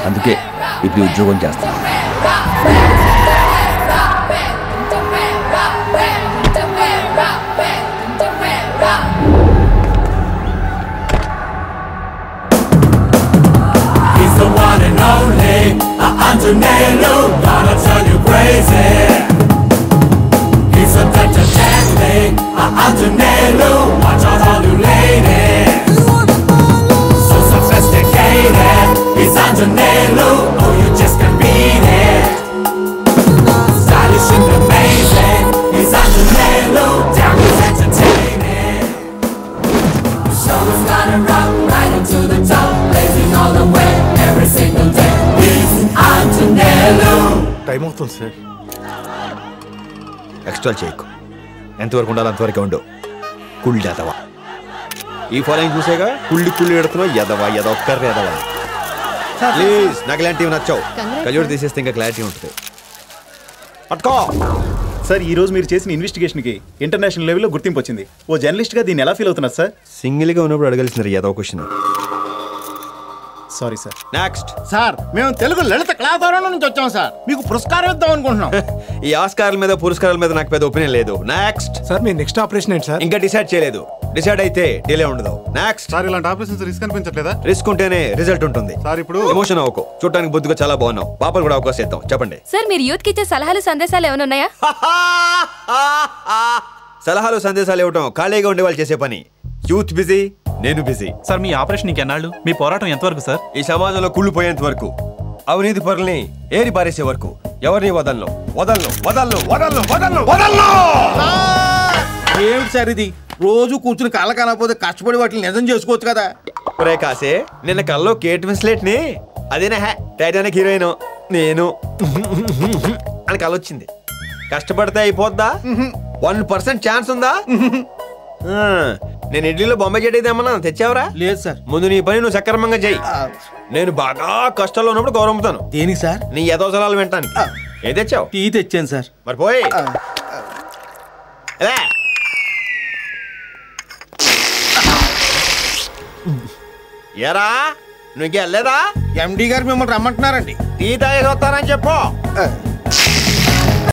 అందుకే ఇప్పుడు ఉద్యోగం చేస్తాను. టైం అవుతుంది సార్. ఎక్స్ట్రా చేయకు, ఎంతవరకు ఉండాలి అంతవరకే ఉండు. కుళ్ళు ఎదవా. ఈ ఫాలోయింగ్ చూసేగా కుళ్ళి ఎడుతున్నావు. ఎదవా ఎదొక్కర్రే ఎదవా. ప్లీజ్ నాకు ఇలాంటివి నచ్చావు. కళ్ళోడు తీసేస్తే ఇంకా క్లారిటీ ఉంటుంది. పట్టుకో సార్, ఈ రోజు మీరు చేసిన ఇన్వెస్టిగేషన్కి ఇంటర్నేషనల్ లెవెల్లో గుర్తింపు వచ్చింది. ఓ జర్నలిస్ట్గా దీన్ని ఎలా ఫీల్ అవుతున్నారు సార్? సింగిల్గా ఉన్నప్పుడు అడగాల్సిన ఏదో question. Sorry sir. Next sir, మేము తెలుగు లలిత కళాకారుల నుంచి వచ్చాం సార్. మీకు పురస్కారం ఇద్దాం అనుకుంటున్నాం. ఈ ఆస్కారాల మీద పురస్కారాల మీద నాకు పెద్ద ఒపీనియన్ లేదు. నెక్స్ట్ సార్, మీ నెక్స్ట్ ఆపరేషన్ ఏంటి సార్? ఇంకా డిసైడ్ చేయలేదు. డిసైడ్ అయితే డిలే ఉండదు. నెక్స్ట్ సార్, ఇలాంటి ఆపరేషన్స్ రిస్క్ అనిపించట్లేదా? రిస్క్ ఉంటేనే రిజల్ట్ ఉంటుంది. సార్, ఇప్పుడు ఎమోషన్ అవ్వకు. చూడటానికి బొద్దుగా చాలా బాగున్నావు. పాపలు కూడా అవకాశం ఇద్దాం. చెప్పండి సార్, మీరు యూత్ కి ఇచ్చే సలహాలు సందేశాలు ఏమైనా ఉన్నాయా? సలహాలు సందేశాలు ఇవ్వటం ఖాళీగా ఉండే వాళ్ళు చేసే పని. యూత్ బిజీ, నేను బిజీ. సార్, మీ ఆపరేషన్ ఇంకెన్నాళ్ళు? మీ పోరాటం ఎంతవరకు సార్? ఈ సమాజంలో కుళ్ళిపోయేంత వరకు, అవినీతి పరుల్ని ఏరి పారేసే వరకు ఎవరిని వదలను వదలను వదలను వదలను వదలను వదలను. ఏమిటి సార్ ఇది? రోజు కూర్చుని కళ్ళ కానకపోతే కష్టపడి వాటిని నిజం చేసుకోవచ్చు కదా. ఒరే కాసే, నిన్న కల్లో కేట్ విన్స్లెట్ ని అదేనా టైటానిక్ హీరోయిన్ నేను అని కలొచ్చింది. కష్టపడితే అయిపోద్దా? 1% ఛాన్స్ ఉందా? నేను ఇడ్లీలో బొంబాయి చెట్టు ఏమన్నా తెచ్చావరా? లేదు సార్. ముందు నీ పని నువ్వు సక్రమంగా చెయ్యి. నేను బాగా కష్టాల్లో ఉన్నప్పుడు గౌరవంతాను. దేనికి సార్? నీ యథోసలాలు వింటానికి. ఏ తెచ్చావు? టీ తెచ్చాను సార్. మరి పోయి ఎరా నువ్వు ఇంకెళ్ళలేదా? ఎండి గారు మిమ్మల్ని రమ్మంటున్నారండి. టీ తాగేసి వస్తానని చెప్పు.